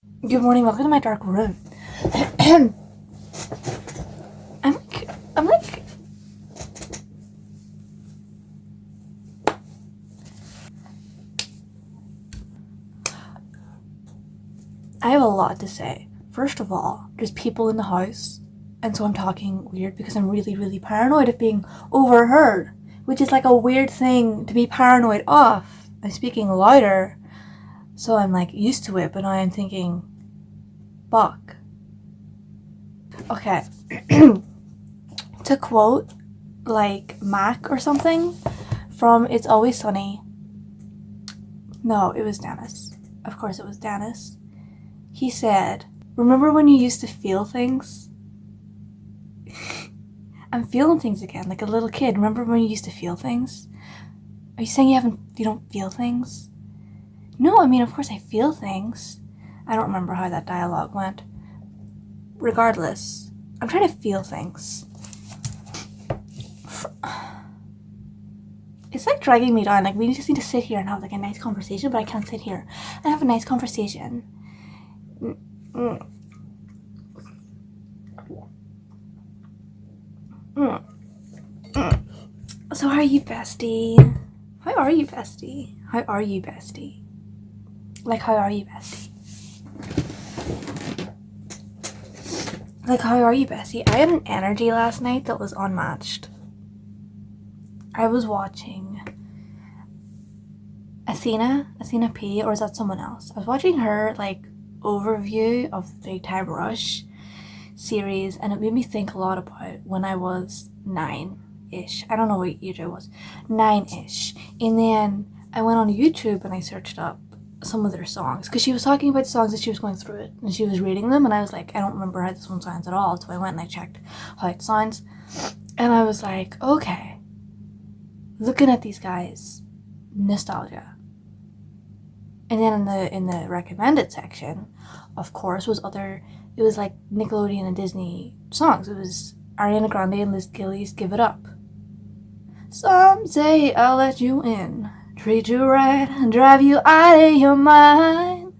Good morning, welcome to my dark room. I'm like, I have a lot to say. First of all, there's people in the house, and so I'm talking weird because I'm really, really paranoid of being overheard, which is like a weird thing to be paranoid of. I'm speaking louder, so I'm like used to it, but now I'm thinking, fuck. Okay. To quote like Mac or something from It's Always Sunny. No, it was Dennis. Of course it was Dennis. He said, remember when you used to feel things? I'm feeling things again, like a little kid. Remember when you used to feel things? Are you saying you don't feel things? No, I mean, of course I feel things. I don't remember how that dialogue went. Regardless, I'm trying to feel things. It's like dragging me down. Like, we just need to sit here and have like a nice conversation, but I can't sit here and have a nice conversation. So how are you, bestie? How are you, bestie? How are you, bestie? Like, how are you, bestie? Like, how are you, bestie? I had an energy last night that was unmatched. I was watching Athena P, or is that someone else? I was watching her, like, overview of the Time Rush series, and it made me think a lot about when I was 9-ish. I don't know what age I was. 9-ish. And then I went on YouTube and I searched up some of their songs, because she was talking about songs as she was going through it, and she was reading them, and I was like, I don't remember how this one sounds at all, so I went and I checked how it sounds, and I was like, okay, looking at these guys, nostalgia. And then in the recommended section, of course, it was like Nickelodeon and Disney songs. It was Ariana Grande and Liz Gillies' Give It Up. Someday I'll let you in, treat you right, and drive you out of your mind.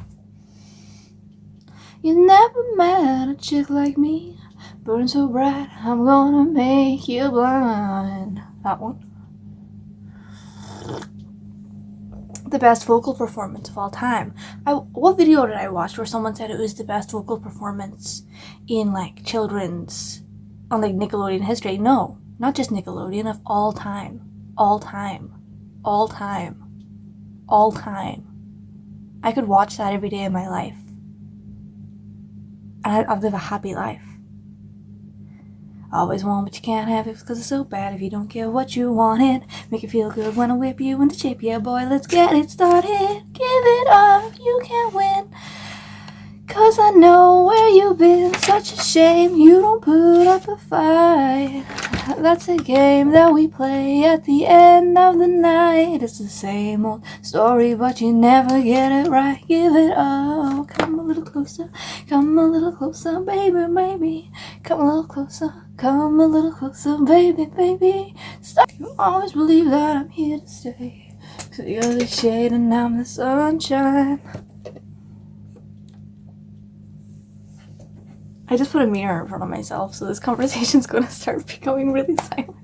You never met a chick like me, burn so bright, I'm gonna make you blind. That one. The best vocal performance of all time. What video did I watch where someone said it was the best vocal performance in like children's, on like Nickelodeon history? No, not just Nickelodeon, of all time. All time. All time. All time. I could watch that every day of my life. And I'd live a happy life. Always want what you can't have, it's cause it's so bad if you don't get what you wanted. Make it feel good when I whip you into shape, yeah boy, let's get it started. Give it up, you can't win, cause I know where you've been. Such a shame you don't put up a fight. That's a game that we play at the end of the night. It's the same old story, but you never get it right. Give it up, come a little closer, baby, baby. Come a little closer, come a little closer, baby, baby. Stop. You always believe that I'm here to stay, cause you're the shade and I'm the sunshine. I just put a mirror in front of myself, so this conversation's gonna start becoming really silent.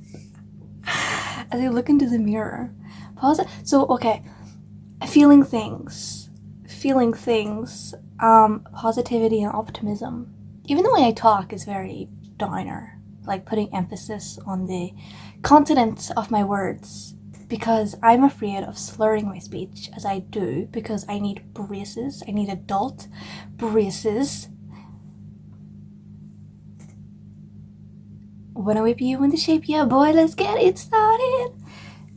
As I look into the mirror. Pause it. So, okay. Feeling things. Positivity and optimism. Even the way I talk is very downer. Like putting emphasis on the consonants of my words. Because I'm afraid of slurring my speech as I do, because I need braces. I need adult braces. When I whip you into shape, yeah boy, let's get it started.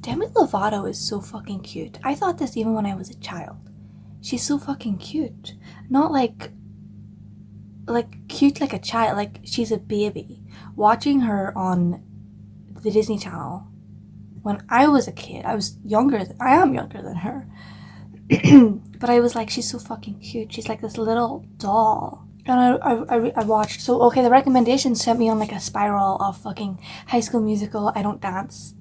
Demi Lovato is so fucking cute. I thought this even when I was a child. She's so fucking cute. Not like cute like a child, like she's a baby. Watching her on the Disney Channel when I was a kid, I am younger than her. But I was like, she's so fucking cute. She's like this little doll. And I watched, so okay, the recommendations sent me on like a spiral of fucking High School Musical, I Don't Dance.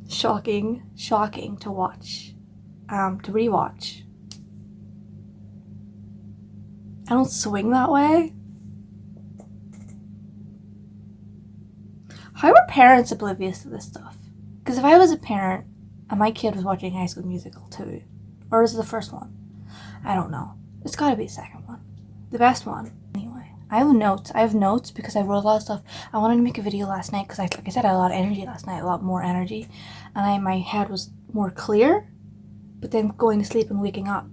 Shocking to watch. to rewatch. I don't swing that way. How are parents oblivious to this stuff? Because if I was a parent and my kid was watching High School Musical too, or is it the first one? I don't know. It's gotta be the second one. The best one. Anyway, I have notes because I wrote a lot of stuff. I wanted to make a video last night because like I said, I had a lot of energy last night, a lot more energy. And my head was more clear, but then going to sleep and waking up,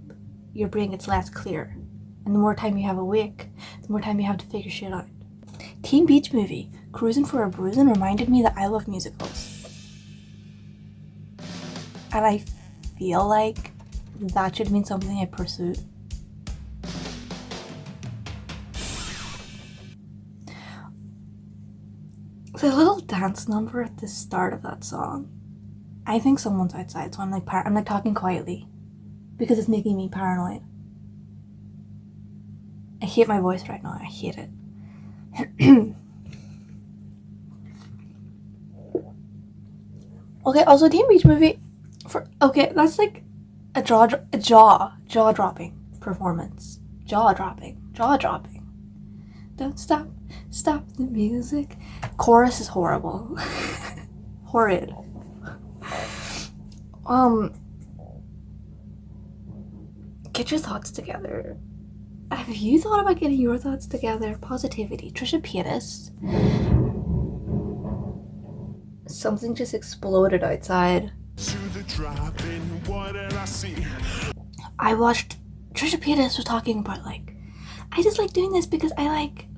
your brain gets less clear. And the more time you have awake, the more time you have to figure shit out. Teen Beach Movie, Cruising for a Bruisin' reminded me that I love musicals. And I feel like that should mean something I pursue. The little dance number at the start of that song. I think someone's outside, so I'm like talking quietly because it's making me paranoid. I hate my voice right now. I hate it. Okay, also Teen Beach Movie that's like a jaw-dropping performance. Jaw-dropping. Don't stop the music. Chorus is horrible. Horrid. Get your thoughts together. Have you thought about getting your thoughts together? Positivity. Trisha Paytas. Something just exploded outside. I watched Trisha Paytas was talking about like, I just like doing this because I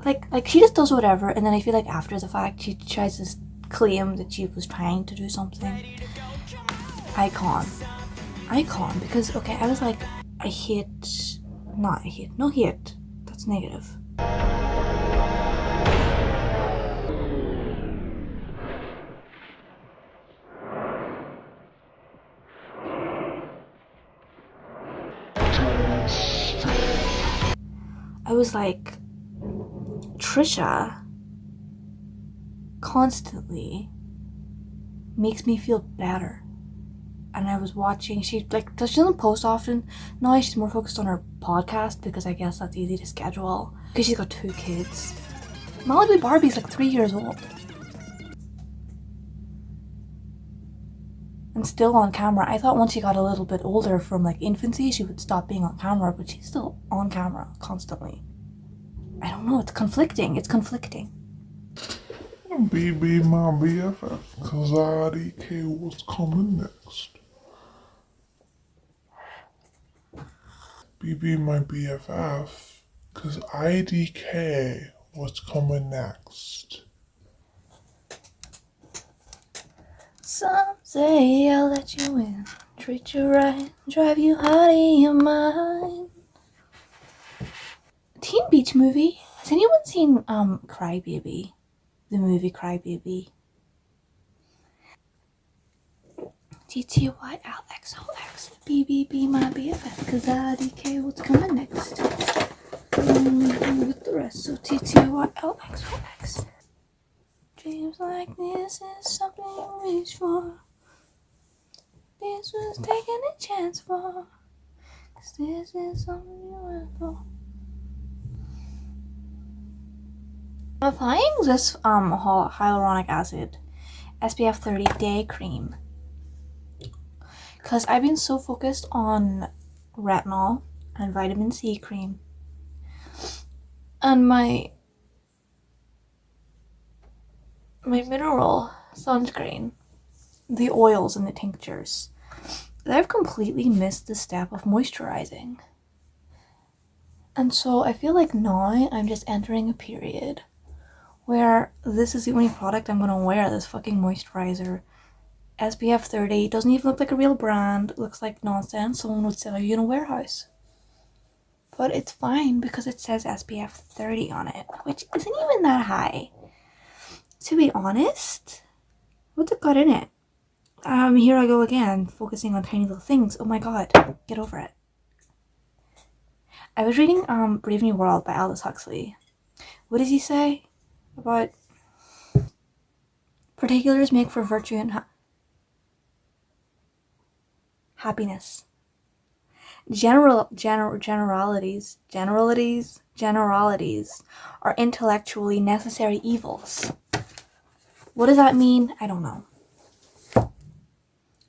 like she just does whatever, and then I feel like after the fact she tries to claim that she was trying to do something. Icon because okay, I was like, no hate, that's negative. I was like, Trisha constantly makes me feel better. And I was watching, she doesn't post often. Now she's more focused on her podcast because I guess that's easy to schedule. Because she's got 2 kids. Malibu Barbie's like 3 years old. And still on camera. I thought once she got a little bit older from like infancy, she would stop being on camera, but she's still on camera constantly. I don't know, it's conflicting. BB my BFF, cause IDK what's coming next. BB my BFF, cause IDK what's coming next. Some say I'll let you in, treat you right, drive you out of your mind. Teen Beach Movie. Has anyone seen Crybaby? The movie Crybaby. TTYLXOX BBB my BFF, cause IDK what's coming next. With the rest, so TTYLXOX. Dreams like this is something you wish for. This was taking a chance for. Cause this is something you went for. I'm applying this hyaluronic acid SPF 30 day cream because I've been so focused on retinol and vitamin C cream and my mineral sunscreen, the oils and the tinctures, that I've completely missed the step of moisturizing. And so I feel like now I'm just entering a period where this is the only product I'm gonna wear, this fucking moisturizer. SPF 30, doesn't even look like a real brand, looks like nonsense someone would sell you in a warehouse. But it's fine because it says SPF 30 on it, which isn't even that high. To be honest, what's it got in it? Here I go again, focusing on tiny little things. Oh my god, get over it. I was reading Brave New World by Aldous Huxley. What does he say about particulars make for virtue and happiness? generalities are intellectually necessary evils. What does that mean? I don't know.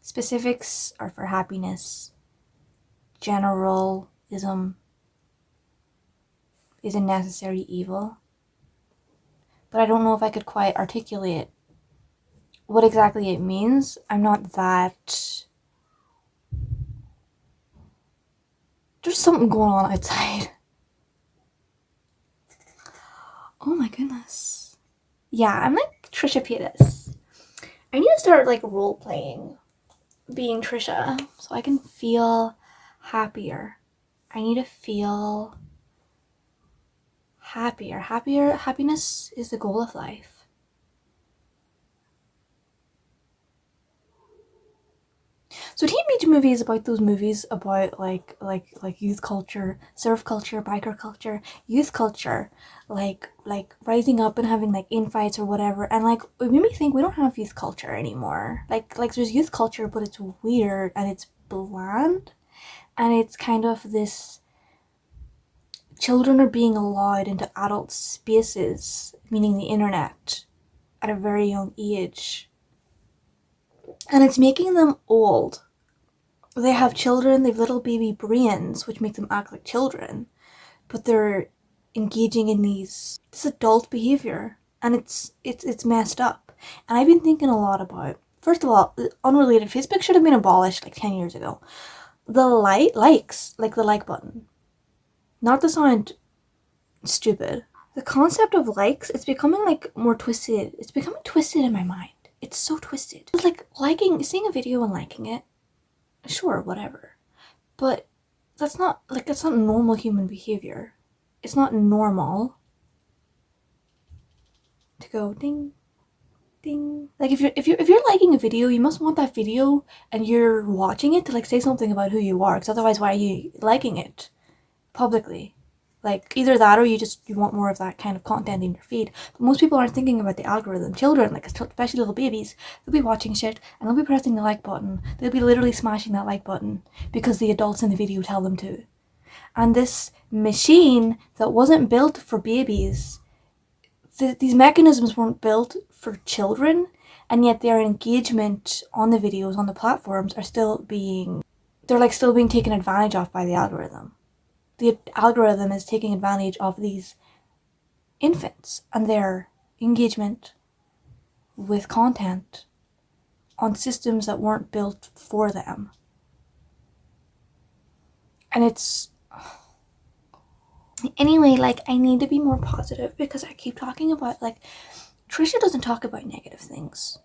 Specifics are for happiness. Generalism is a necessary evil. But I don't know if I could quite articulate what exactly it means. I'm not that... There's something going on outside. Oh my goodness. Yeah, I'm like Trisha Paytas. I need to start like role playing being Trisha so I can feel happier. I need to feel happier. Happiness is the goal of life. So teenage movies about those movies about like youth culture, surf culture, biker culture, youth culture, like rising up and having like infights or whatever, and like it made me think we don't have youth culture anymore. Like there's youth culture, but it's weird and it's bland, and it's kind of this. Children are being allowed into adult spaces, meaning the internet, at a very young age, and it's making them old. They have children, they have little baby brains, which make them act like children, but they're engaging in this adult behavior, and it's messed up. And I've been thinking a lot about, first of all, unrelated, Facebook should have been abolished like 10 years ago. The likes, like the like button, not to sound stupid, the concept of likes, it's becoming like more twisted. It's becoming twisted in my mind. It's so twisted. It's like seeing a video and liking it, sure, whatever, but that's not normal human behavior. It's not normal to go ding ding. Like if you're liking a video, you must want that video and you're watching it to like say something about who you are, because otherwise why are you liking it publicly? Like either that or you want more of that kind of content in your feed. But most people aren't thinking about the algorithm. Children, like especially little babies, they'll be watching shit and they'll be pressing the like button. They'll be literally smashing that like button because the adults in the video tell them to. And this machine that wasn't built for babies, these mechanisms weren't built for children, and yet their engagement on the videos, on the platforms, are still being taken advantage of by the algorithm. The algorithm is taking advantage of these infants and their engagement with content on systems that weren't built for them. And it's... Anyway, like, I need to be more positive because I keep talking about, like, Trisha doesn't talk about negative things.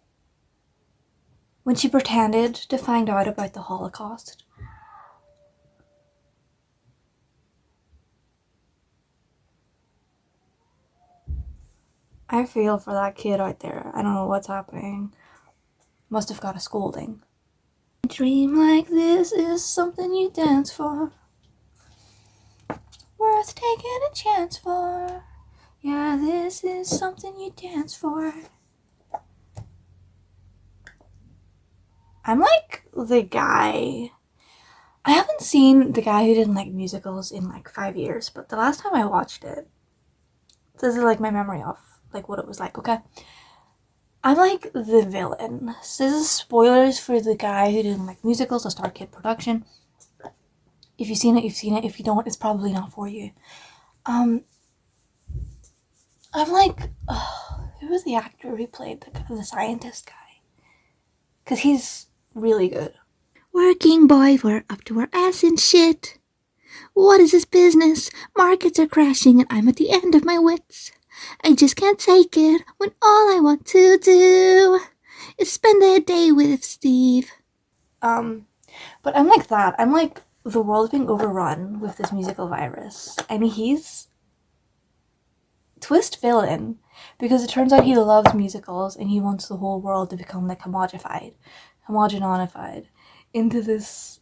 When she pretended to find out about the Holocaust, I feel for that kid out there. I don't know what's happening. Must have got a scolding. A dream like this is something you dance for. Worth taking a chance for. Yeah, this is something you dance for. I'm like the guy. I haven't seen the guy who didn't like musicals in like 5 years, but the last time I watched it, this is like my memory of like what it was like, okay? I'm like the villain. So this is spoilers for the guy who didn't like musicals, a Star Kid production. If you've seen it, you've seen it. If you don't, it's probably not for you. I'm like, who was the actor who played the scientist guy? Because he's really good. Working boy, we're up to our ass in shit. What is this business? Markets are crashing and I'm at the end of my wits. I just can't take it when all I want to do is spend the day with Steve. But I'm like that. I'm like the world being overrun with this musical virus. I mean, he's twist villain because it turns out he loves musicals and he wants the whole world to become like homogeneified into this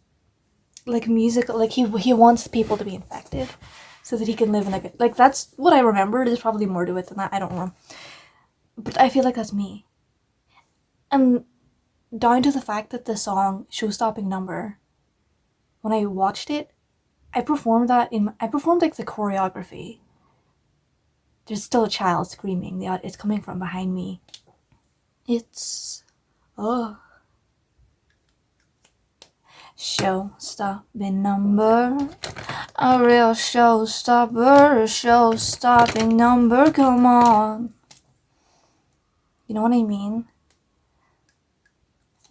like musical, like he wants people to be infected so that he can live in like that's what I remember. There's probably more to it than that, I don't know, but I feel like that's me. And down to the fact that the song Show Stopping Number, when I watched it, I performed like the choreography. There's still a child screaming. It's coming from behind me. It's show-stopping number. A real show-stopper, a show-stopping number, come on. You know what I mean?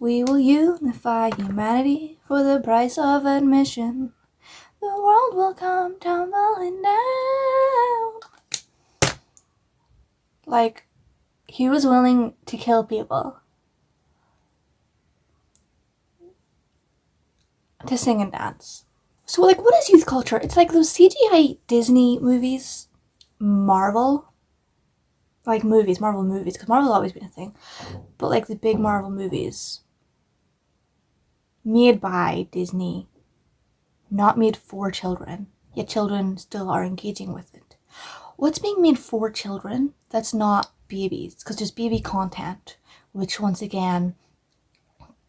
We will unify humanity for the price of admission. The world will come tumbling down. Like, he was willing to kill people to sing and dance. So, like, what is youth culture? It's like those CGI Disney movies, Marvel movies, because Marvel's always been a thing, but like the big Marvel movies made by Disney, not made for children, yet children still are engaging with it. What's being made for children that's not babies? Because there's baby content, which once again,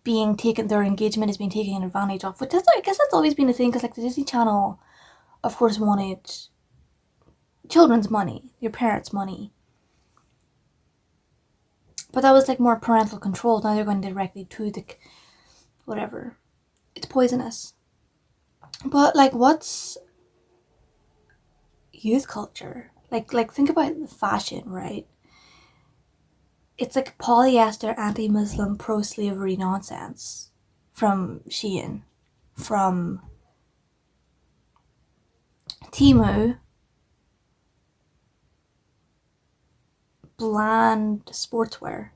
their engagement is being taken advantage of. But I guess that's always been a thing, because like the Disney Channel, of course, wanted children's money, your parents' money. But that was like more parental control. Now they're going directly to the whatever. It's poisonous. But like, what's youth culture? Like think about the fashion, right? It's like polyester, anti-Muslim, pro-slavery nonsense from Shein, from temu, bland sportswear.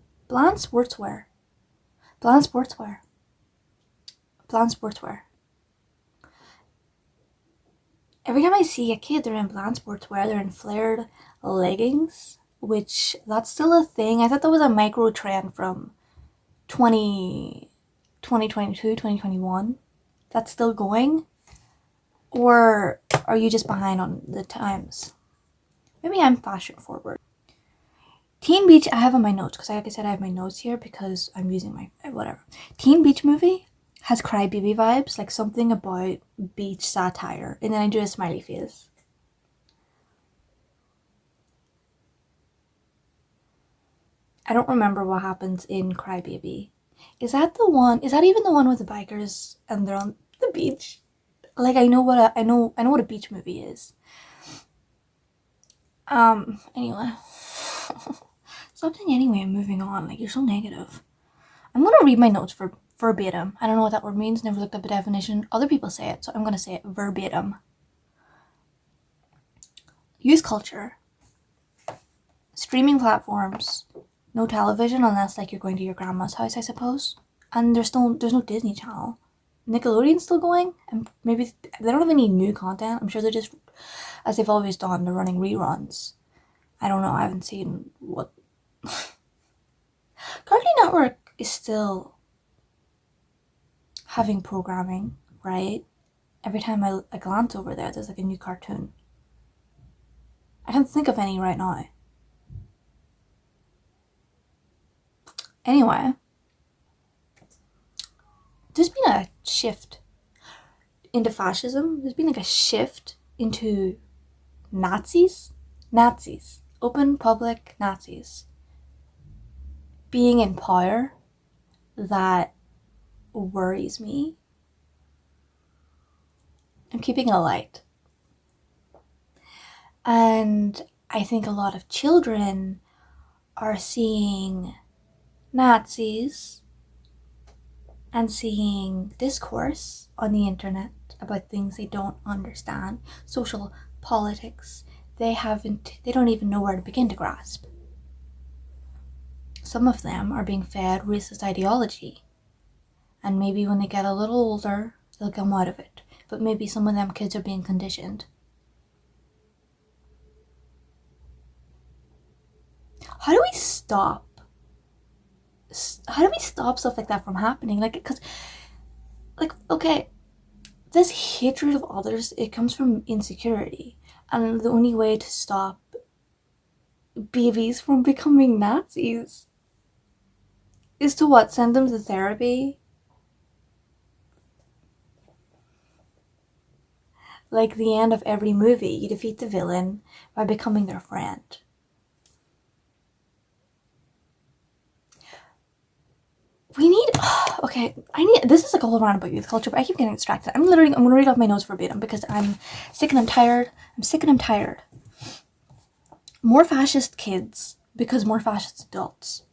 Every time I see a kid, they're in bland sportswear, they're in flared leggings, which that's still a thing. I thought that was a micro trend from 2022, 2021. That's still going? Or are you just behind on the times? Maybe I'm fashion forward. Teen Beach, I have on my notes, because like I said, I have my notes here because I'm using my whatever. Teen Beach movie has crybaby vibes, like something about beach satire, and then I do a smiley face. I don't remember what happens in Crybaby. Is that even the one with the bikers and they're on the beach? Like, I know what a beach movie is. Anyway. Stop saying anyway, I'm moving on. Like, you're so negative. I'm gonna read my notes verbatim. I don't know what that word means, never looked up a definition. Other people say it, so I'm gonna say it verbatim. Youth culture. Streaming platforms. No television unless like you're going to your grandma's house, I suppose. And there's no Disney Channel. Nickelodeon's still going, and maybe they don't have any new content. I'm sure they're just, as they've always done, they're running reruns. I don't know, I haven't seen what. Cartoon Network is still having programming, right? Every time I glance over there, there's like a new cartoon. I can't think of any right now. Anyway, there's been a shift into fascism. There's been like a shift into Nazis, open public Nazis being in power. That worries me. I'm keeping it light. And I think a lot of children are seeing Nazis and seeing discourse on the internet about things they don't understand, social politics they don't even know where to begin to grasp. Some of them are being fed racist ideology, and maybe when they get a little older they'll come out of it, but maybe some of them kids are being conditioned. How do we stop stuff like that from happening? Like, because, like, okay, this hatred of others, it comes from insecurity, and the only way to stop babies from becoming Nazis is to what? Send them to therapy? Like the end of every movie, you defeat the villain by becoming their friend. We need, okay, this is like a whole round about youth culture, but I keep getting distracted. I'm gonna read off my notes verbatim because I'm sick and I'm tired. More fascist kids because more fascist adults.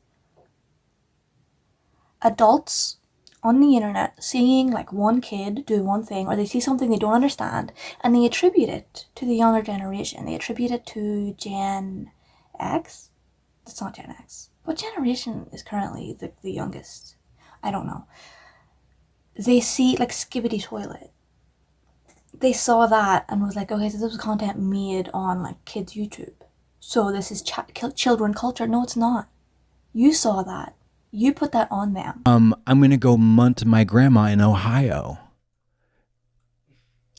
Adults on the internet seeing like one kid do one thing, or they see something they don't understand and they attribute it to the younger generation. They attribute it to Gen X? That's not Gen X. What generation is currently the youngest? I don't know. They see like Skibbity Toilet. They saw that and was like, okay, so this was content made on like kids' YouTube. So this is children culture. No, it's not. You saw that. You put that on them. I'm gonna go munt my grandma in Ohio.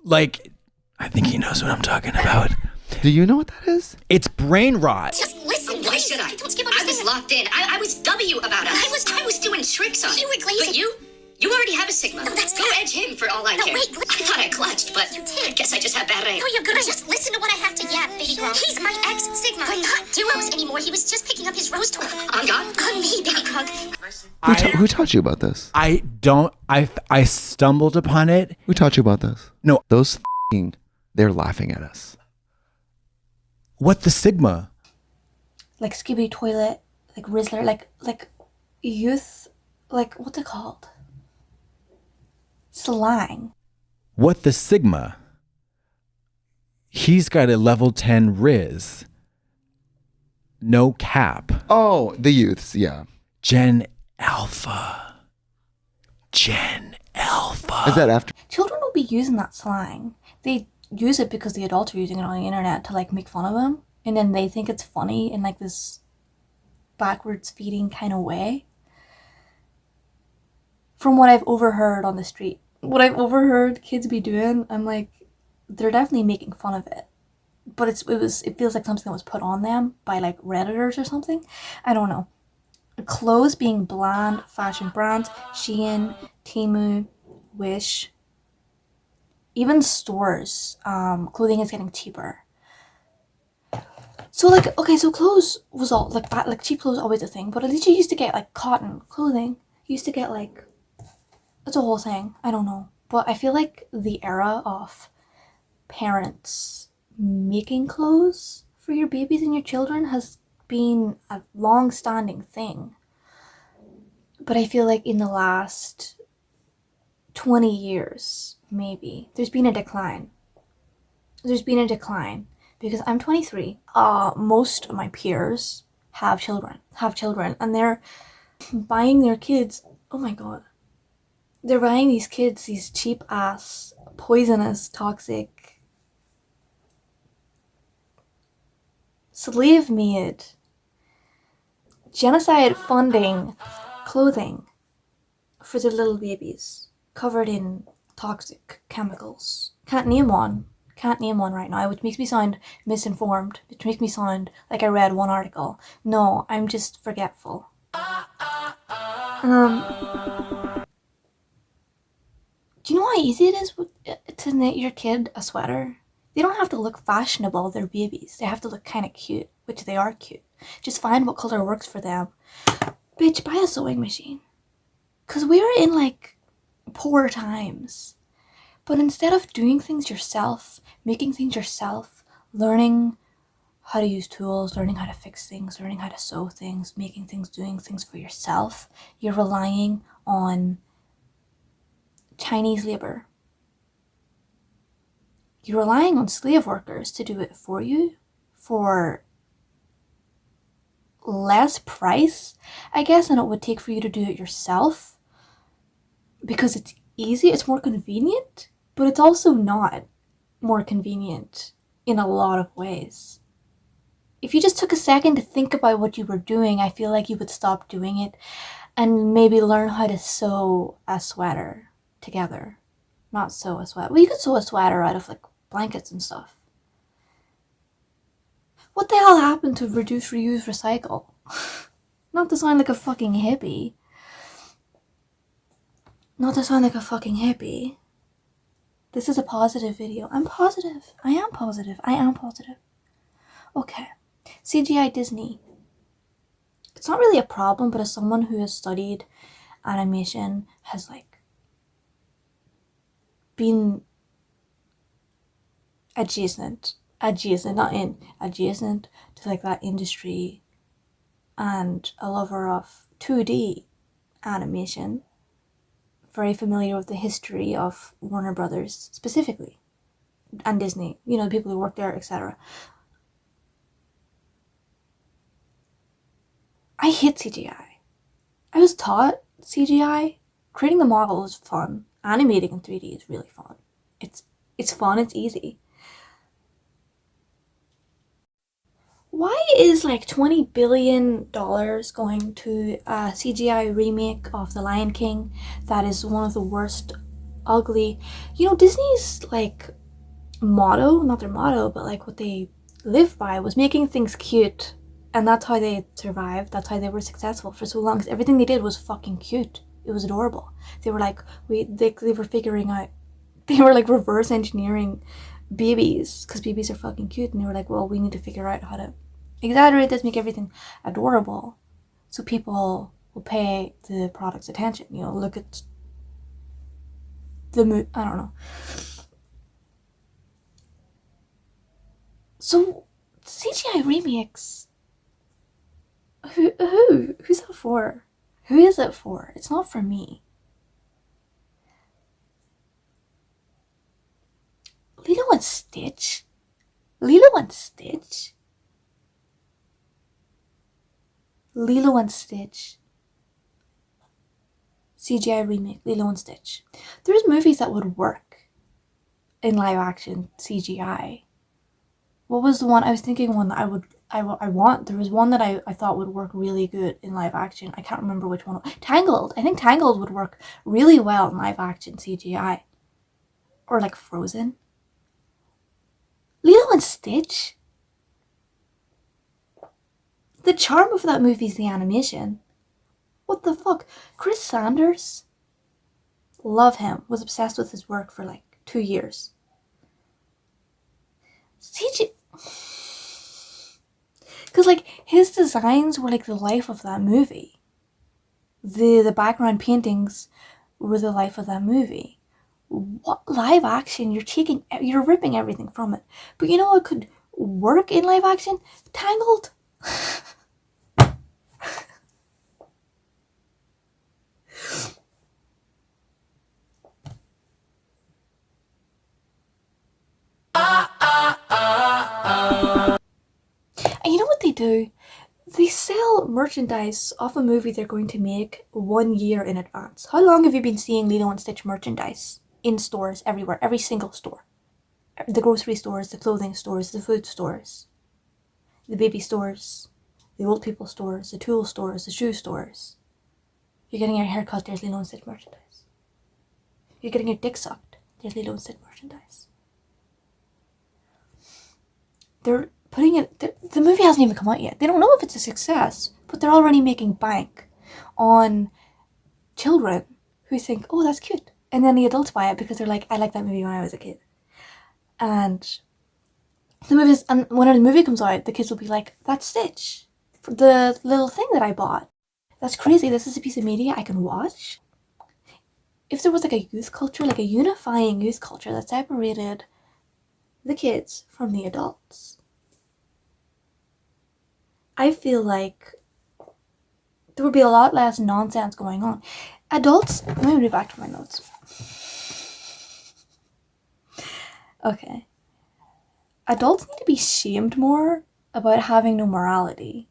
Like, I think he knows what I'm talking about. Do you know what that is? It's brain rot. Just listen. Why should I? I was locked in. I was W about it. I was doing tricks on You were glazing. But you already have a Sigma. No, that's Go bad. edge him for all I No, care. wait, I thought I clutched, but You did. I guess I just have bad aim. No, you're good. Just listen to what I have to yap, baby girl. He's my ex, Sigma. We're not duos anymore. He was just picking up his rose talk. On God? On me, baby girl. Who taught you about this? I stumbled upon it. Who taught you about this? No. Those they're laughing at us. What the Sigma? Like Skibbity Toilet, like Rizzler, like youth, like what's it called? Slang. What the Sigma? He's got a level 10 Riz. No cap. Oh, the youths, yeah. Gen Alpha. Gen Alpha. Is that after? Children will be using that slang. They use it because the adults are using it on the internet to like make fun of them, and then they think it's funny in like this backwards feeding kind of way. From what I've overheard on the street, what I've overheard kids be doing, I'm like, they're definitely making fun of it. But it feels like something that was put on them by like Redditors or something. I don't know. Clothes being bland, fashion brands, Shein, Temu, Wish, even stores, clothing is getting cheaper. So like, okay, so clothes was all like cheap clothes always a thing, but at least you used to get like cotton clothing. You used to get like, it's a whole thing. I don't know, but I feel like the era of parents making clothes for your babies and your children has been a long-standing thing. But I feel like in the last 20 years, maybe, there's been a decline. Because I'm 23. Most of my peers have children, and they're buying their kids, oh my god. They're buying these kids these cheap-ass, poisonous, toxic, slave-made, genocide-funding clothing for their little babies, covered in toxic chemicals. Can't name one right now, which makes me sound misinformed, which makes me sound like I read one article. No, I'm just forgetful. Do you know how easy it is to knit your kid a sweater? They don't have to look fashionable, they're babies. They have to look kind of cute, which they are cute. Just find what color works for them. Bitch, buy a sewing machine. Because we're in, like, poor times. But instead of doing things yourself, making things yourself, learning how to use tools, learning how to fix things, learning how to sew things, making things, doing things for yourself, you're relying on Chinese labor. You're relying on slave workers to do it for you for less price, I guess, than it would take for you to do it yourself. Because it's easy, it's more convenient, but it's also not more convenient in a lot of ways. If you just took a second to think about what you were doing, I feel like you would stop doing it and maybe learn how to sew a sweater together. Not sew a sweater. Well, you could sew a sweater out of like blankets and stuff. What the hell happened to reduce, reuse, recycle? Not to sound like a fucking hippie. This is a positive video. I'm positive. I am positive. I am positive. Okay. CGI Disney. It's not really a problem, but as someone who has studied animation, has like been adjacent to like that industry, and a lover of 2D animation, very familiar with the history of Warner Brothers specifically, and Disney, you know, the people who work there, etc. I hate CGI. I was taught CGI. Creating the model is fun. Animating in 3D is really fun. It's fun, it's easy. Why is like $20 billion going to a CGI remake of The Lion King that is one of the worst, ugly... You know, Disney's like motto, not their motto, but like what they live by was making things cute. And that's how they survived. That's how they were successful for so long. Because everything they did was fucking cute. It was adorable. They were like, they were figuring out, they were like reverse engineering babies. Because babies are fucking cute. And they were like, well, we need to figure out how to exaggerate this, make everything adorable. So people will pay the product's attention. You know, look at the I don't know. So, CGI remakes... Who's that for? Who is it for? It's not for me. Lilo and Stitch? Lilo and Stitch? Lilo and Stitch. CGI remake, Lilo and Stitch. There's movies that would work in live action CGI. What was the one? I was thinking one that I want. There was one that I thought would work really good in live action. I can't remember which one. Tangled. I think Tangled would work really well in live action CGI. Or like Frozen. Lilo and Stitch. The charm of that movie is the animation. What the fuck? Chris Sanders? Love him. Was obsessed with his work for like 2 years. CGI... Because like his designs were like the life of that movie. The background paintings were the life of that movie. What live action? You're ripping everything from it. But you know what could work in live action? Tangled. And you know what they do? They sell merchandise of a movie they're going to make 1 year in advance. How long have you been seeing Lilo and Stitch merchandise in stores everywhere? Every single store. The grocery stores, the clothing stores, the food stores, the baby stores, the old people stores, the tool stores, the shoe stores. You're getting your hair cut, there's Lilo and Stitch merchandise. You're getting your dick sucked, there's Lilo and Stitch merchandise. They're putting it... The movie hasn't even come out yet. They don't know if it's a success, but they're already making bank on children who think, oh, that's cute. And then the adults buy it because they're like, I liked that movie when I was a kid. And when a movie comes out, the kids will be like, that's Stitch. The little thing that I bought. That's crazy. This is a piece of media I can watch. If there was like a youth culture, like a unifying youth culture that separated the kids from the adults, I feel like there would be a lot less nonsense going on. Adults... Let me read back to my notes. Okay. Adults need to be shamed more about having no morality.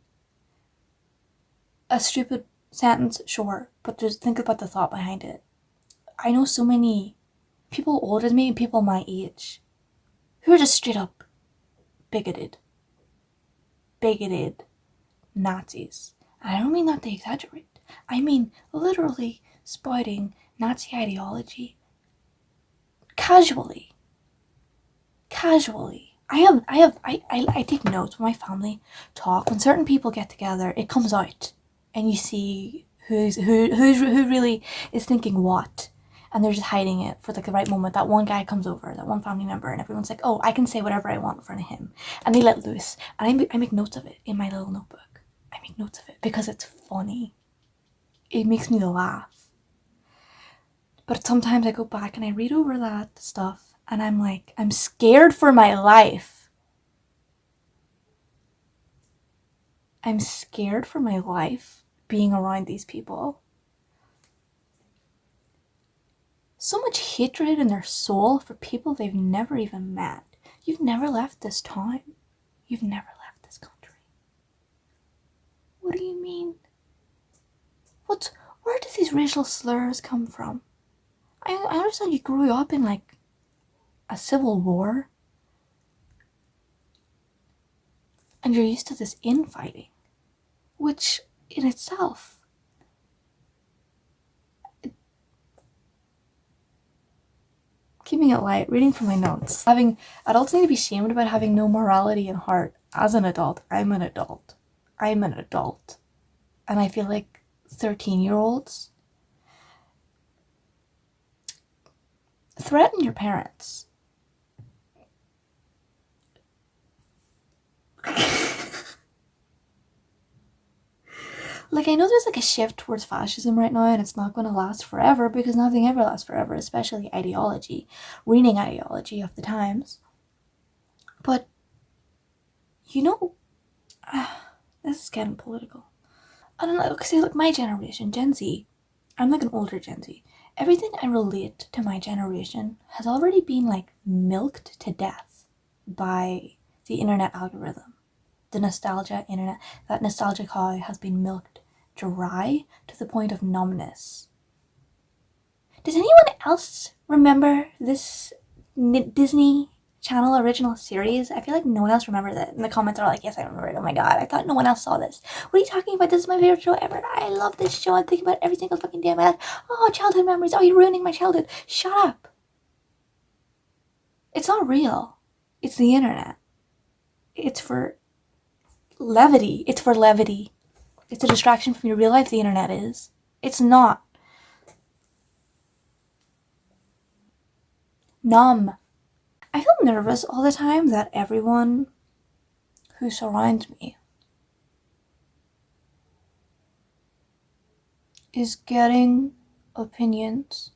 A stupid sentence, sure, but just think about the thought behind it. I know so many people older than me and people my age who are just straight up bigoted Nazis. And I don't mean that they exaggerate. I mean literally spouting Nazi ideology casually. I take notes when my family talk. When certain people get together, it comes out, and you see who really is thinking what. and they're just hiding it for like the right moment. That one guy comes over, that one family member, and everyone's like, oh, I can say whatever I want in front of him, and they let loose, and I make notes of it in my little notebook. I make notes of it because it's funny. It makes me laugh. But sometimes I go back and I read over that stuff, and I'm like, I'm scared for my life. I'm scared for my life being around these people. So much hatred in their soul for people they've never even met. You've never left this town. You've never left this country. What do you mean? Where do these racial slurs come from? I understand you grew up in like a civil war, and you're used to this infighting, which in itself, keeping it light, reading from my notes. Adults need to be ashamed about having no morality and heart. As an adult, I'm an adult. And I feel like 13-year-olds threaten your parents. Like, I know there's like a shift towards fascism right now, and it's not going to last forever because nothing ever lasts forever, especially ideology, reigning ideology of the times. But, you know, this is getting political. I don't know, because like my generation, Gen Z, I'm like an older Gen Z. Everything I relate to my generation has already been like milked to death by the internet algorithm. The nostalgia internet, that nostalgia cow has been milked dry to the point of numbness. Does anyone else remember this Disney Channel original series? I feel like no one else remembers it. And the comments are like, yes, I remember it. Oh my god, I thought no one else saw this. What are you talking about? This is my favorite show ever. I love this show. I'm thinking about it every single fucking day of my life. Oh, childhood memories. Oh, you're ruining my childhood. Shut up. It's not real. It's the internet. It's for levity. It's for levity. It's a distraction from your real life, the internet is. It's not. Numb. I feel nervous all the time that everyone who surrounds me is getting opinions,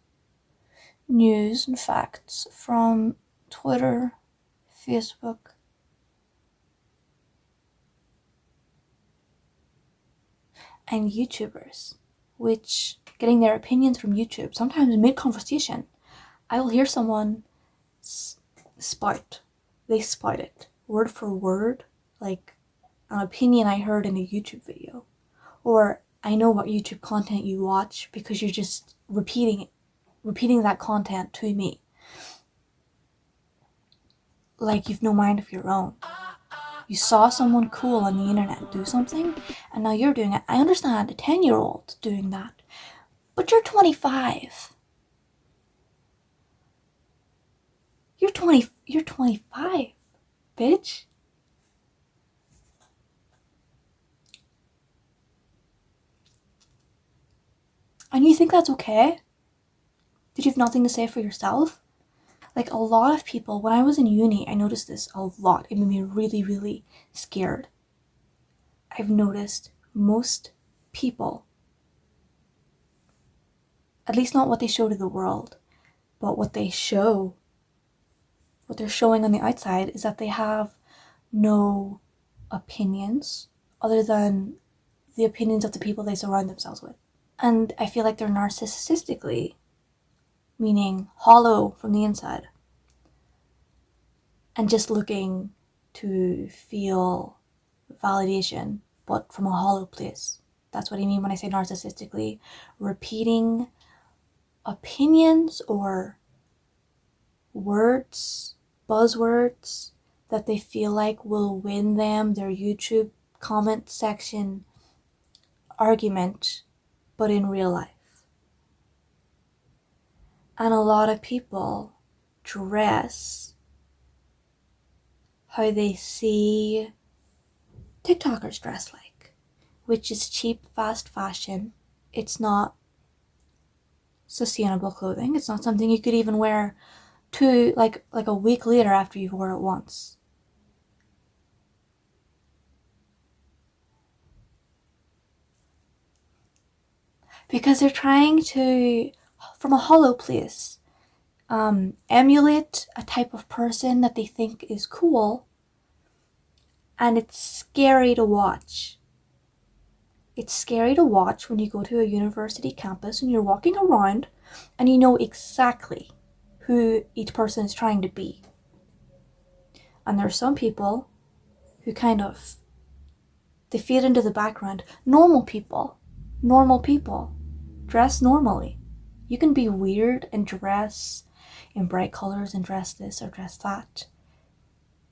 news, and facts from Twitter, Facebook, and YouTubers, which getting their opinions from YouTube, sometimes mid-conversation, I will hear someone spout. They spout it, word for word, like an opinion I heard in a YouTube video. Or I know what YouTube content you watch because you're just repeating that content to me. Like you've no mind of your own. You saw someone cool on the internet do something, and now you're doing it. I understand a 10-year-old doing that, but you're 25. You're 25, bitch. And you think that's okay? Did you have nothing to say for yourself? Like a lot of people, when I was in uni, I noticed this a lot. It made me really, really scared. I've noticed most people, at least not what they show to the world, but what they're showing on the outside is that they have no opinions other than the opinions of the people they surround themselves with. And I feel like they're narcissistically, meaning hollow from the inside, and just looking to feel validation, but from a hollow place. That's what I mean when I say narcissistically. Repeating opinions or words, buzzwords that they feel like will win them their YouTube comment section argument, but in real life. And a lot of people dress how they see TikTokers dress like, which is cheap, fast fashion. It's not sustainable clothing. It's not something you could even wear to like a week later after you've wore it once. Because they're trying to, from a hollow place, emulate a type of person that they think is cool, and it's scary to watch. It's scary to watch when you go to a university campus and you're walking around and you know exactly who each person is trying to be. And there are some people who kind of, they fade into the background. Normal people dress normally. You can be weird and dress in bright colors and dress this or dress that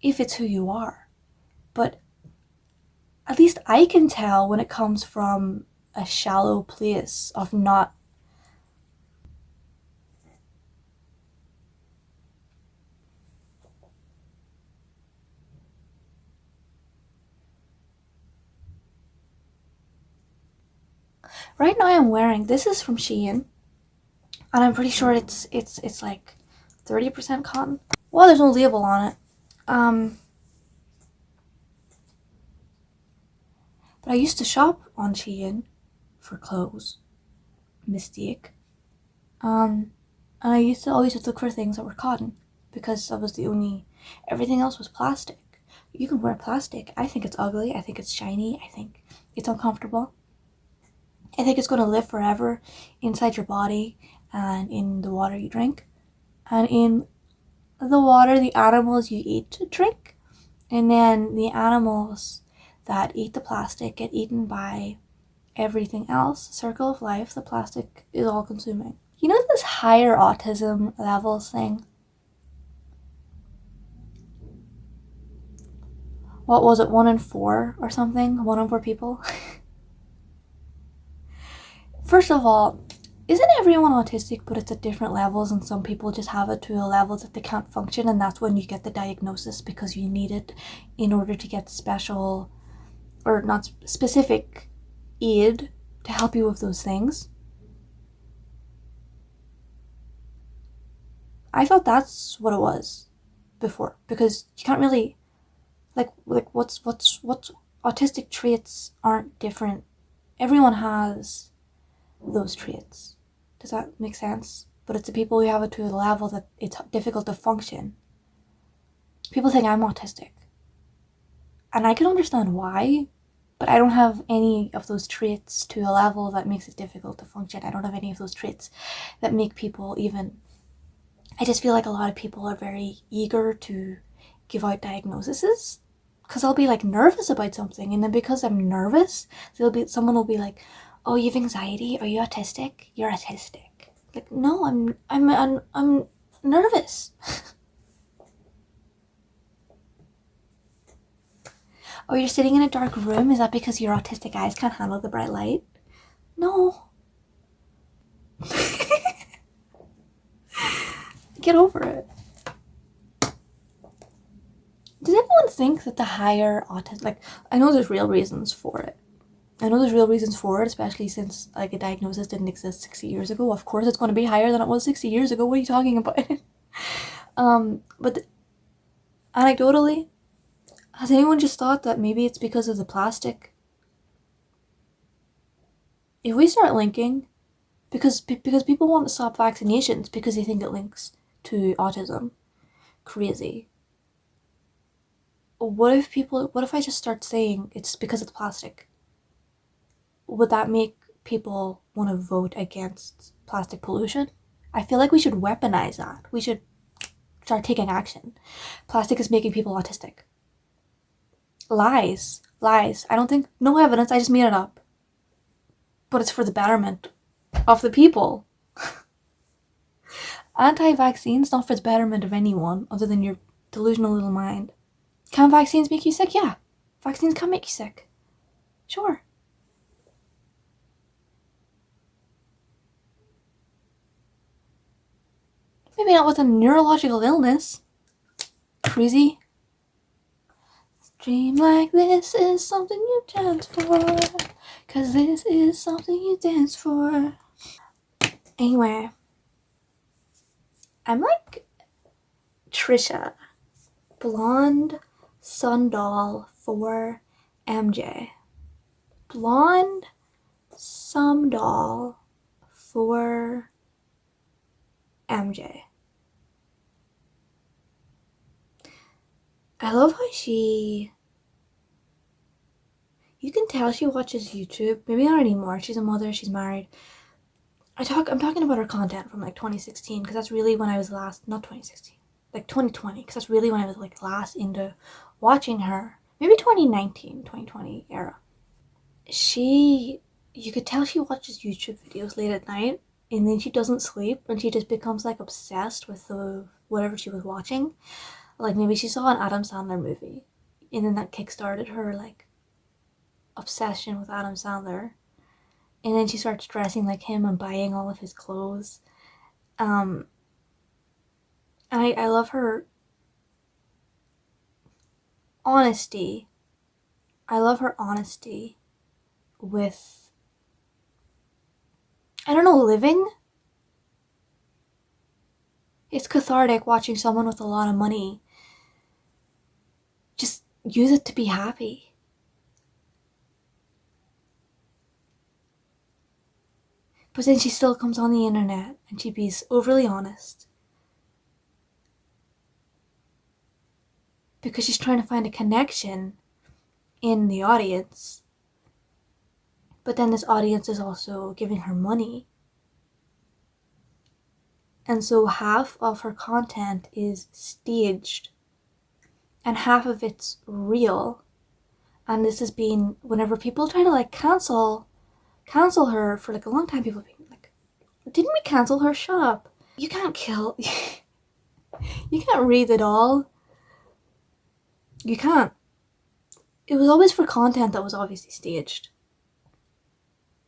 if it's who you are. But at least I can tell when it comes from a shallow place of not. Right now I'm wearing, this is from Shein, and I'm pretty sure it's like 30% cotton. Well, there's no label on it. But I used to shop on Shein for clothes. Mistake. And I used to always just look for things that were cotton because that was the only, everything else was plastic. You can wear plastic. I think it's ugly. I think it's shiny. I think it's uncomfortable. I think it's going to live forever inside your body and in the water you drink and in the water the animals you eat drink, and then the animals that eat the plastic get eaten by everything else. Circle of life, the plastic is all consuming. You know this higher autism levels thing? What was it, 1 in 4 or something? 1 in 4 people? First of all, isn't everyone autistic, but it's at different levels, and some people just have it to a level that they can't function, and that's when you get the diagnosis because you need it in order to get special, or not specific, aid to help you with those things? I thought that's what it was before, because you can't really, like what's autistic traits aren't different. Everyone has those traits. Does that make sense? But it's the people who have it to a level that it's difficult to function. People think I'm autistic. And I can understand why, but I don't have any of those traits to a level that makes it difficult to function. I don't have any of those traits that make people even... I just feel like a lot of people are very eager to give out diagnoses because I'll be like nervous about something, and then because I'm nervous, someone will be like, "Oh, you have anxiety? Are you autistic? You're autistic." Like, no, I'm nervous. Oh, you're sitting in a dark room? Is that because your autistic eyes can't handle the bright light? No. Get over it. Does anyone think that the higher autism, like, I know there's real reasons for it. Especially since like a diagnosis didn't exist 60 years ago. Of course it's going to be higher than it was 60 years ago. What are you talking about? But anecdotally, has anyone just thought that maybe it's because of the plastic? If we start linking, because people want to stop vaccinations because they think it links to autism, crazy. What if I just start saying it's because of the plastic? Would that make people want to vote against plastic pollution? I feel like we should weaponize that. We should start taking action. Plastic is making people autistic. Lies. I don't think, no evidence, I just made it up. But it's for the betterment of the people. Anti-vaccines, not for the betterment of anyone other than your delusional little mind. Can vaccines make you sick? Yeah. Vaccines can make you sick. Sure. Maybe not with a neurological illness. Crazy. Dream like this is something you dance for. 'Cause this is something you dance for. Anyway, I'm like Trisha, blonde sundoll for MJ. Blonde sundoll for MJ. I love how you can tell she watches YouTube. Maybe not anymore. She's a mother, she's married. I'm talking about her content from like 2016, because that's really when I was last, not 2016, like 2020, because that's really when I was like last into watching her. Maybe 2019, 2020 era. You could tell she watches YouTube videos late at night, and then she doesn't sleep, and she just becomes like obsessed with whatever she was watching. Like maybe she saw an Adam Sandler movie, and then that kickstarted her like obsession with Adam Sandler, and then she starts dressing like him and buying all of his clothes. And I love her honesty. I love her honesty with, I don't know, living. It's cathartic watching someone with a lot of money just use it to be happy. But then she still comes on the internet and she be overly honest. Because she's trying to find a connection in the audience. But then this audience is also giving her money. And so half of her content is staged and half of it's real. And this has been, whenever people try to like cancel her for like a long time, people being like, didn't we cancel her? Shut up. You can't kill, you can't read it all. You can't. It was always for content that was obviously staged.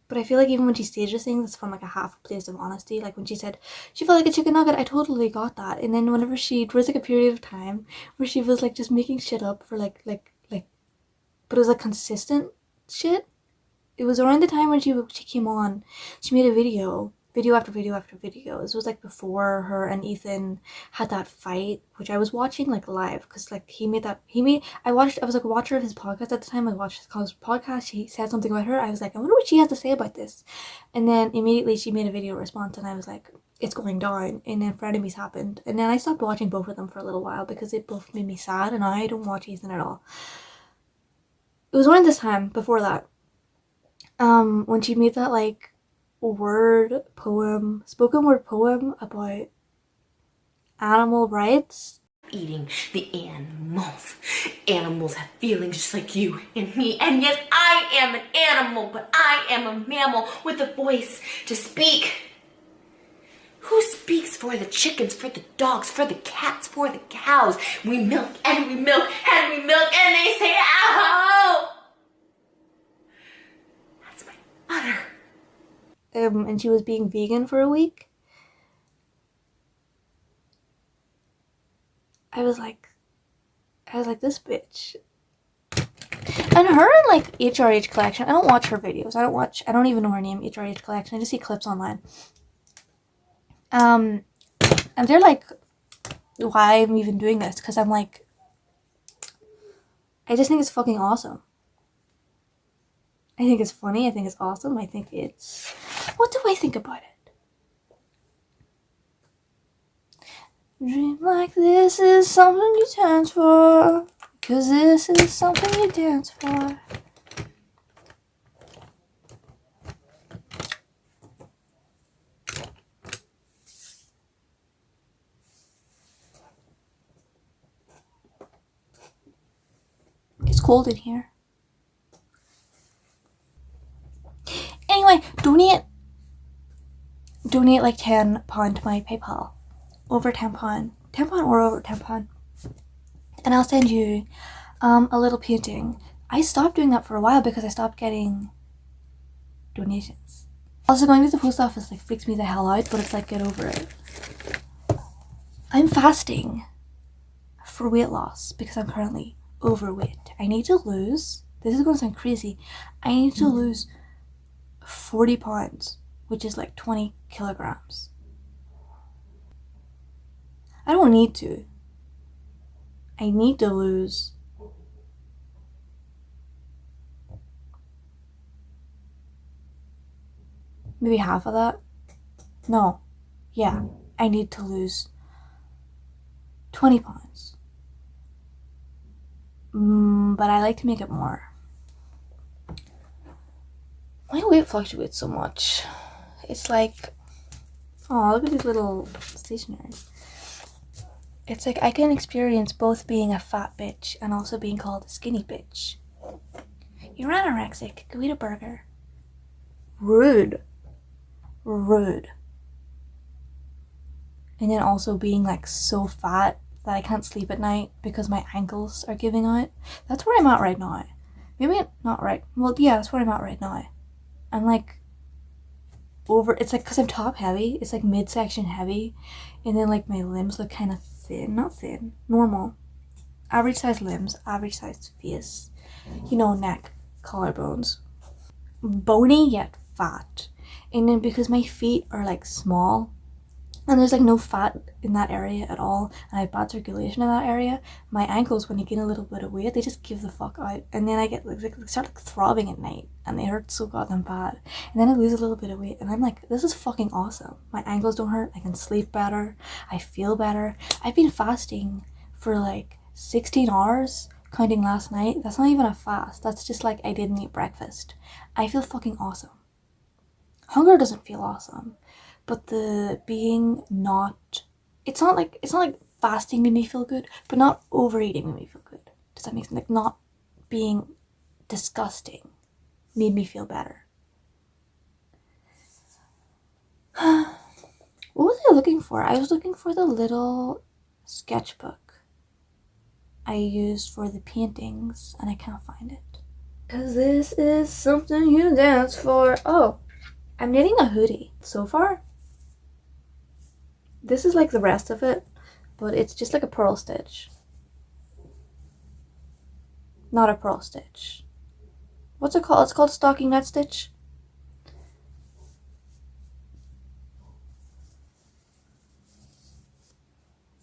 But I feel like even when she stages things, it's from like a half place of honesty. Like when she said she felt like a chicken nugget, I totally got that. And then whenever there was like a period of time where she was like just making shit up for like, but it was like consistent shit. It was around the time when she came on, she made a video after video after video. This was like before her and Ethan had that fight, which I was watching like live, because like I was like a watcher of his podcast at the time. I watched his podcast. He said something about her. I was like, I wonder what she has to say about this. And then immediately she made a video response, and I was like, it's going down. And then frenemies happened, and then I stopped watching both of them for a little while because it both made me sad, and I don't watch Ethan at all. It was around this time before that, when she made that like spoken word poem about animal rights. Eating the animals. Animals have feelings just like you and me. And yes, I am an animal, but I am a mammal with a voice to speak. Who speaks for the chickens, for the dogs, for the cats, for the cows? We milk and we milk and we milk, and they say, ow! That's my butter. And she was being vegan for a week. I was like, this bitch. And her like HRH Collection, I don't watch her videos. I don't even know her name, HRH Collection. I just see clips online. And they're like, why I'm even doing this? Because I'm like, I just think it's fucking awesome. I think it's funny. I think it's awesome. I think it's... What do I think about it? Dream like this is something you dance for. Cause this is something you dance for. It's cold in here. Anyway, donate like £10 to my PayPal. Over £10. £10 or over £10. And I'll send you a little painting. I stopped doing that for a while because I stopped getting donations. Also, going to the post office like freaks me the hell out, but it's like, get over it. I'm fasting for weight loss because I'm currently overweight. I need to lose, this is going to sound crazy, I need to lose 40 pounds which is like 20 kilograms. I don't need to. I need to lose maybe half of that. No. Yeah. I need to lose 20 pounds. But I like to make it more. My weight fluctuates so much. It's like, oh, look at these little stationaries. It's like I can experience both being a fat bitch and also being called a skinny bitch. You're anorexic. Go eat a burger. Rude. Rude. And then also being like so fat that I can't sleep at night because my ankles are giving out. That's where I'm at right now. Maybe not right. Well, yeah, that's where I'm at right now. I'm like over, it's like because I'm top heavy, it's like midsection heavy, and then like my limbs look kind of thin, not thin, normal, average size limbs, average size face, you know, neck, collarbones, bony yet fat. And then because my feet are like small and there's like no fat in that area at all, and I have bad circulation in that area, my ankles, when you gain a little bit of weight, they just give the fuck out, and then I get like start like throbbing at night and they hurt so goddamn bad. And then I lose a little bit of weight and I'm like, this is fucking awesome. My ankles don't hurt, I can sleep better, I feel better. I've been fasting for like 16 hours counting last night. That's not even a fast, that's just like I didn't eat breakfast. I feel fucking awesome. Hunger doesn't feel awesome, but the being not, it's not like fasting made me feel good, but not overeating made me feel good. Does that make sense? Like not being disgusting made me feel better. What was I looking for? I was looking for the little sketchbook I used for the paintings and I can't find it. Cause this is something you dance for. Oh, I'm knitting a hoodie. So far, this is like the rest of it, but it's just like a purl stitch. Not a purl stitch. What's it called? It's called stocking net stitch.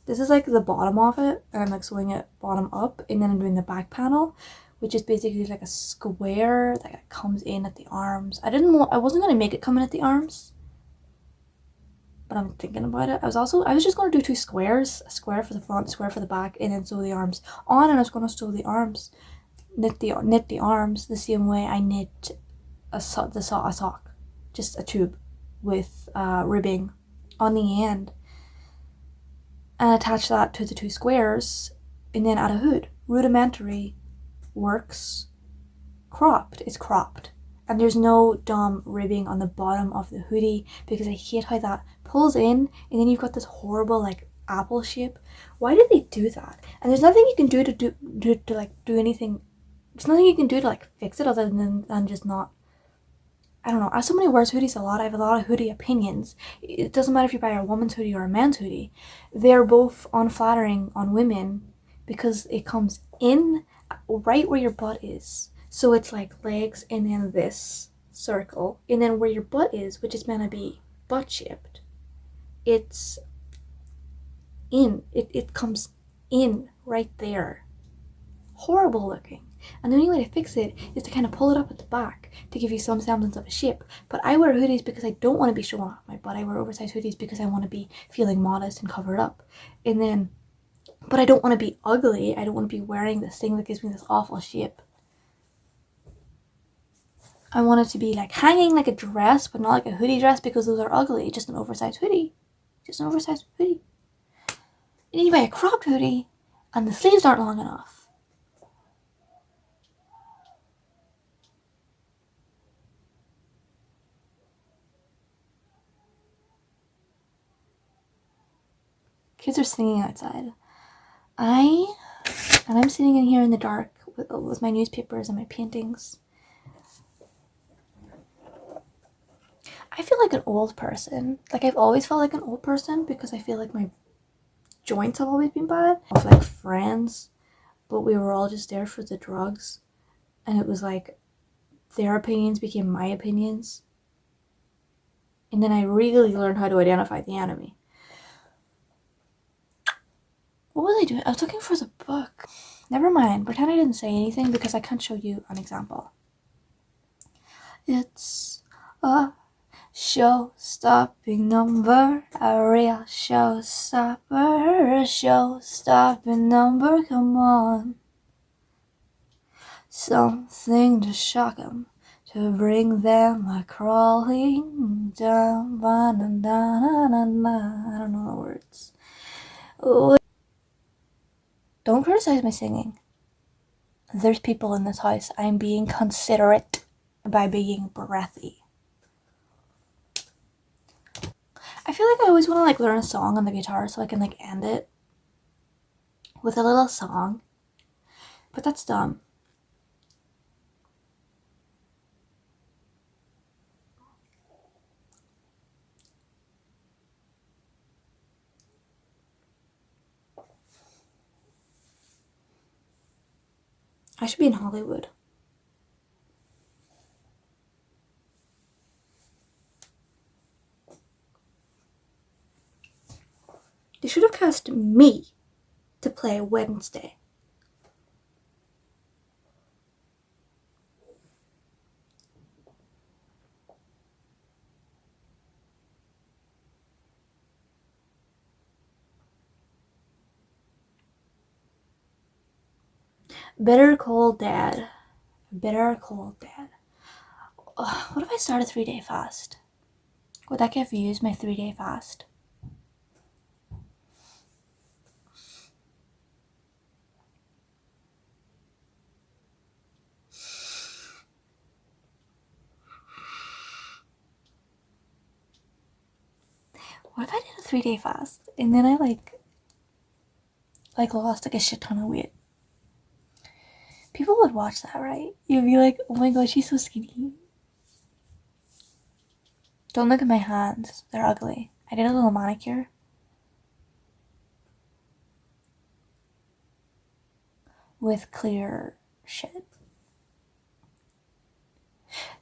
This is like the bottom of it, and I'm like sewing it bottom up, and then I'm doing the back panel, which is basically like a square that comes in at the arms. I wasn't gonna make it come in at the arms, but I'm thinking about it. I was just gonna do two squares, a square for the front, a square for the back, and then sew the arms on, and I was gonna sew the arms, knit the arms the same way I knit a sock, just a tube with ribbing on the end, and attach that to the two squares, and then add a hood. Rudimentary works. Cropped. It's cropped. And there's no dumb ribbing on the bottom of the hoodie because I hate how that pulls in and then you've got this horrible like apple shape. Why did they do that? And there's nothing you can do to do anything. There's nothing you can do to like fix it other than just not. I don't know. As somebody who wears hoodies a lot, I have a lot of hoodie opinions. It doesn't matter if you buy a woman's hoodie or a man's hoodie. They're both unflattering on women because it comes in right where your butt is. So it's like legs and then this circle. And then where your butt is, which is meant to be butt shaped, it's in. It comes in right there. Horrible looking. And the only way to fix it is to kind of pull it up at the back to give you some semblance of a shape. But I wear hoodies because I don't want to be showing off my butt. I wear oversized hoodies because I want to be feeling modest and covered up. And then, but I don't want to be ugly. I don't want to be wearing this thing that gives me this awful shape. I want it to be like hanging like a dress, but not like a hoodie dress because those are ugly. Just an oversized hoodie. Just an oversized hoodie. And then you buy a cropped hoodie and the sleeves aren't long enough. Kids are singing outside. I'm sitting in here in the dark with my newspapers and my paintings. I feel like an old person. Like I've always felt like an old person because I feel like my joints have always been bad. Of like friends, but we were all just there for the drugs, and it was like their opinions became my opinions. And then I really learned how to identify the enemy. What was I doing? I was looking for the book. Never mind. Pretend I didn't say anything because I can't show you an example. It's a show-stopping number, a real show-stopper, a show-stopping number, come on. Something to shock 'em, to bring them a crawling down, I don't know the words. Don't criticize my singing. There's people in this house. I'm being considerate by being breathy. I feel like I always want to like learn a song on the guitar so I can like end it with a little song. But that's dumb. I should be in Hollywood. They should have cast me to play Wednesday. Better Call Dad. Better Call Dad. What if I start a 3-day fast? Would that get views, my 3-day fast? What if I did a 3-day fast and then I like lost like a shit ton of weight? People would watch that, right? You'd be like, oh my god, she's so skinny. Don't look at my hands. They're ugly. I did a little manicure. With clear shit.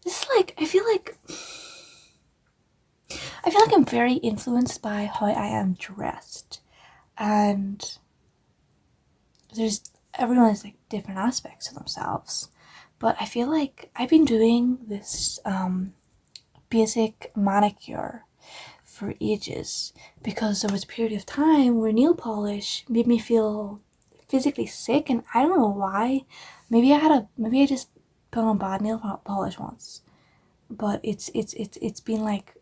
This is like, I feel like I'm very influenced by how I am dressed. And everyone has like different aspects of themselves. But I feel like I've been doing this basic manicure for ages because there was a period of time where nail polish made me feel physically sick, and I don't know why. Maybe I just put on bad nail polish once, but it's been like,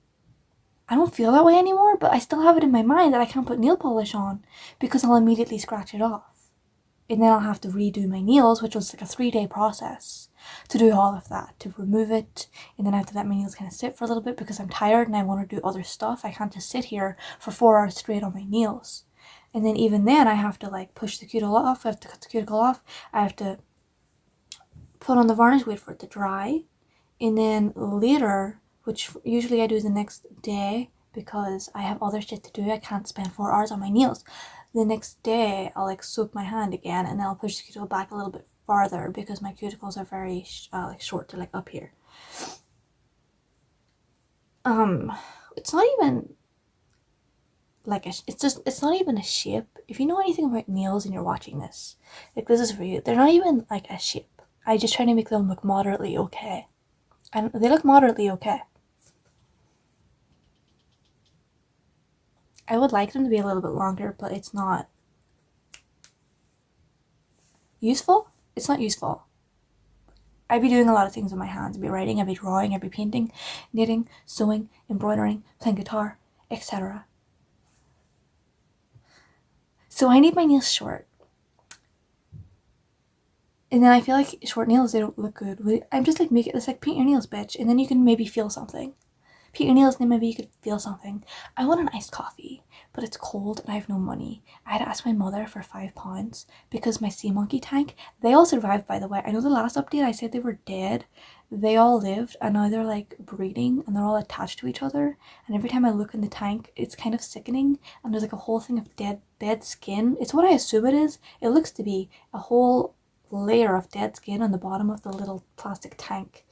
I don't feel that way anymore, but I still have it in my mind that I can't put nail polish on because I'll immediately scratch it off, and then I'll have to redo my nails, which was like a 3-day process to do all of that, to remove it, and then I have to let my nails kind of sit for a little bit because I'm tired and I want to do other stuff. I can't just sit here for 4 hours straight on my nails. And then even then I have to like push the cuticle off, I have to cut the cuticle off, I have to put on the varnish, wait for it to dry, and then later, which usually I do the next day because I have other shit to do, I can't spend 4 hours on my nails. The next day I'll like soak my hand again and then I'll push the cuticle back a little bit farther because my cuticles are very like short to like up here. It's not even like it's not even a shape. If you know anything about nails and you're watching this, like this is for you. They're not even like a shape. I just try to make them look moderately okay, and they look moderately okay. I would like them to be a little bit longer, but it's not useful. It's not useful. I'd be doing a lot of things with my hands. I'd be writing, I'd be drawing, I'd be painting, knitting, sewing, embroidering, playing guitar, etc. So I need my nails short. And then I feel like short nails, they don't look good. I'm just like, make it, it's like paint your nails, bitch. And then you can maybe feel something. Paint your nails and then maybe you could feel something. I want an iced coffee, but it's cold and I have no money. I had to ask my mother for £5 because my sea monkey tank, they all survived, by the way. I know the last update I said they were dead. They all lived and now they're like breeding and they're all attached to each other. And every time I look in the tank, it's kind of sickening. And there's like a whole thing of dead skin. It's what I assume it is. It looks to be a whole layer of dead skin on the bottom of the little plastic tank.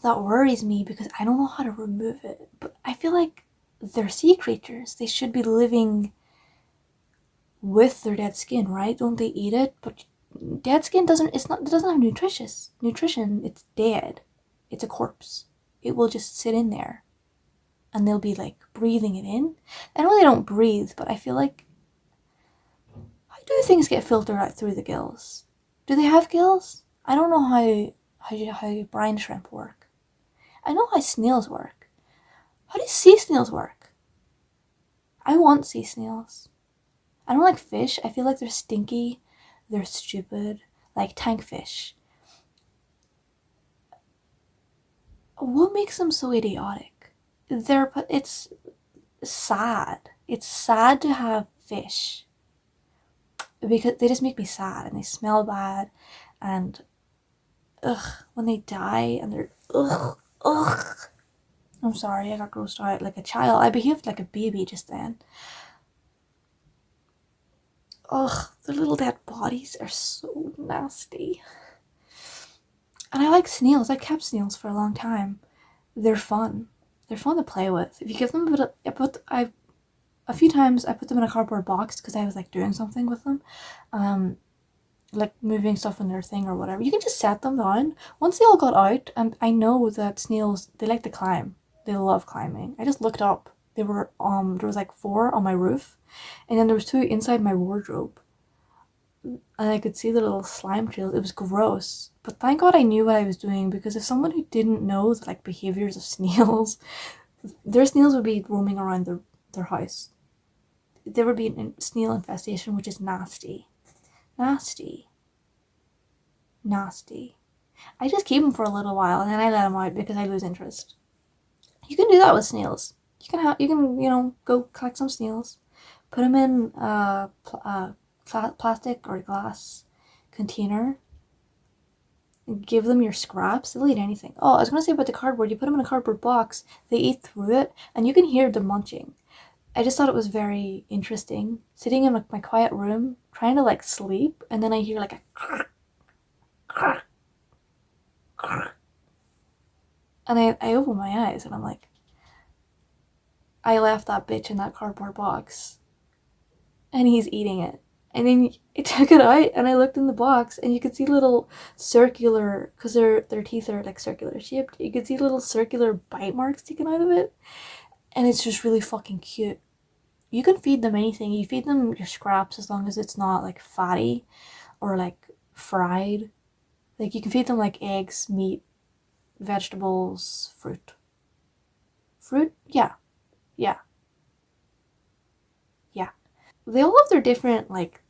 that worries me because I don't know how to remove it. But I feel like they're sea creatures. They should be living with their dead skin, right? Don't they eat it? But dead skin doesn't have nutrition. It's dead. It's a corpse. It will just sit in there and they'll be like breathing it in. I know they don't breathe, but I feel like, how do things get filtered out through the gills? Do they have gills? I don't know how brine shrimp work. I know how snails work. How do sea snails work? I want sea snails. I don't like fish. I feel like they're stinky. They're stupid. Like tank fish. What makes them so idiotic? It's sad. It's sad to have fish. Because they just make me sad and they smell bad. And when they die and they're I'm sorry, I got grossed out like a child. I behaved like a baby just then. The little dead bodies are so nasty. And I like snails. I kept snails for a long time. They're fun. They're fun to play with. If you give them a few times I put them in a cardboard box because I was like doing something with them. Like moving stuff in their thing or whatever. You can just set them down. Once they all got out, and I know that snails, they like to climb. They love climbing. I just looked up. There was like 4 on my roof, and then there was 2 inside my wardrobe. And I could see the little slime trails. It was gross. But thank God I knew what I was doing, because if someone who didn't know the like behaviors of snails, their snails would be roaming around their house. There would be a snail infestation, which is nasty. Nasty. I just keep them for a little while and then I let them out because I lose interest. You can do that with snails. You can go collect some snails, put them in a plastic or glass container, and give them your scraps. They'll eat anything. Oh, I was gonna say about the cardboard. You put them in a cardboard box. They eat through it, and you can hear them munching. I just thought it was very interesting. Sitting in my quiet room, trying to like sleep, and then I hear like a and I open my eyes and I'm like, I left that bitch in that cardboard box and he's eating it. And then I took it out and I looked in the box and you could see little circular, because their teeth are like circular shaped, you could see little circular bite marks taken out of it. And it's just really fucking cute. You can feed them anything. You feed them your scraps as long as it's not like fatty or like fried. Like you can feed them like eggs, meat, vegetables, fruit. Fruit? Yeah. They all have their different like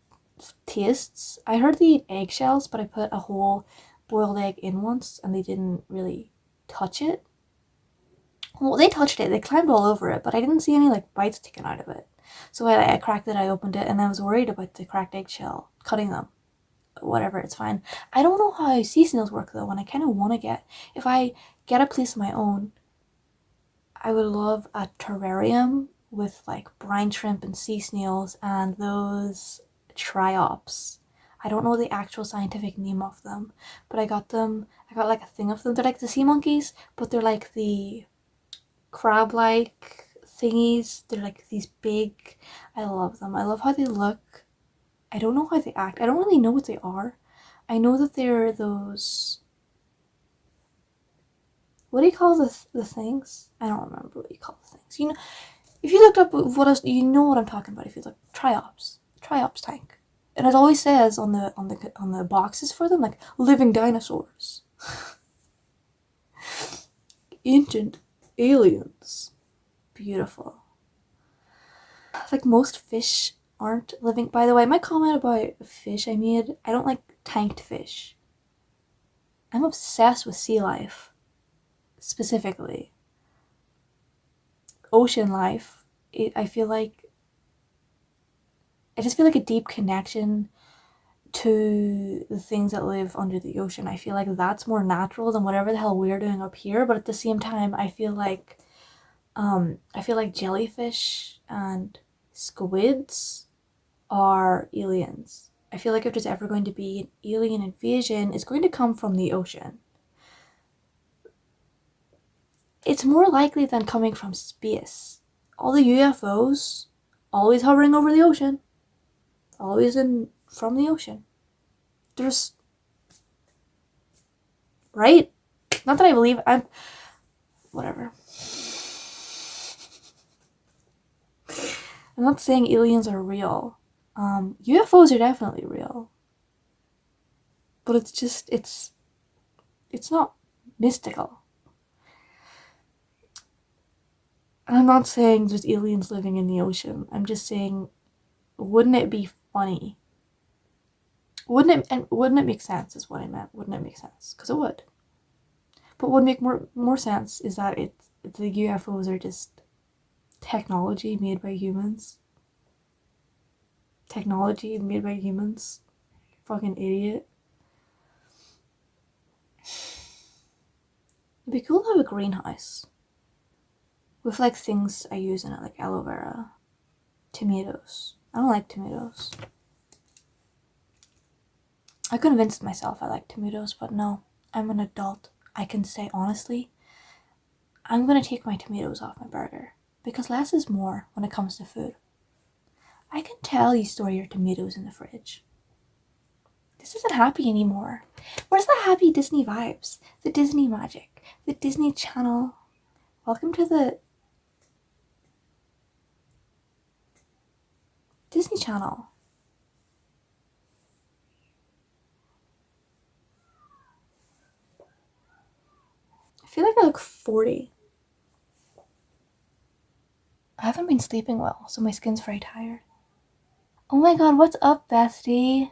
tastes. I heard they eat eggshells, but I put a whole boiled egg in once and they didn't really touch it. Well, they touched it. They climbed all over it, but I didn't see any like bites taken out of it. So I cracked it, I opened it, and I was worried about the cracked eggshell, cutting them. Whatever, it's fine. I don't know how sea snails work though, and I kind of want to get, if I get a place of my own, I would love a terrarium with like brine shrimp and sea snails and those triops. I don't know the actual scientific name of them, but I got like a thing of them. They're like the sea monkeys, but they're like the crab-like thingies. They're like these big, I love them. I love how they look. I don't know how they act. I don't really know what they are. I know that they're those, what do you call the things? I don't remember what you call the things. You know, if you looked up what else, you know what I'm talking about. If you look, triops tank, and it always says on the boxes for them like living dinosaurs, ancient aliens, beautiful. Like most fish aren't living. By the way, my comment about fish I made, I don't like tanked fish. I'm obsessed with sea life, specifically ocean life. I just feel like a deep connection to the things that live under the ocean. I feel like that's more natural than whatever the hell we're doing up here, but at the same time I feel like jellyfish and squids are aliens. I feel like if there's ever going to be an alien invasion, it's going to come from the ocean. it's more likely than coming from space. All the UFOs always hovering over the ocean, always from the ocean. There's, right? Not that I believe, whatever. I'm not saying aliens are real. UFOs are definitely real. But it's just, it's not mystical. And I'm not saying there's aliens living in the ocean. I'm just saying, wouldn't it be funny? Wouldn't it make sense is what I meant. Wouldn't it make sense? Because it would. But what would make more sense is that the UFOs are just technology made by humans. Technology made by humans. Fucking idiot. It'd be cool to have a greenhouse. With like things I use in it, like aloe vera. Tomatoes. I don't like tomatoes. I convinced myself I like tomatoes, but no. I'm an adult. I can say honestly, I'm gonna take my tomatoes off my burger. Because less is more when it comes to food. I can tell you store your tomatoes in the fridge. This isn't happy anymore. Where's the happy Disney vibes? The Disney magic. The Disney Channel. Welcome to the Disney Channel. I feel like I look 40. I haven't been sleeping well, so my skin's very tired. Oh my god, what's up, bestie?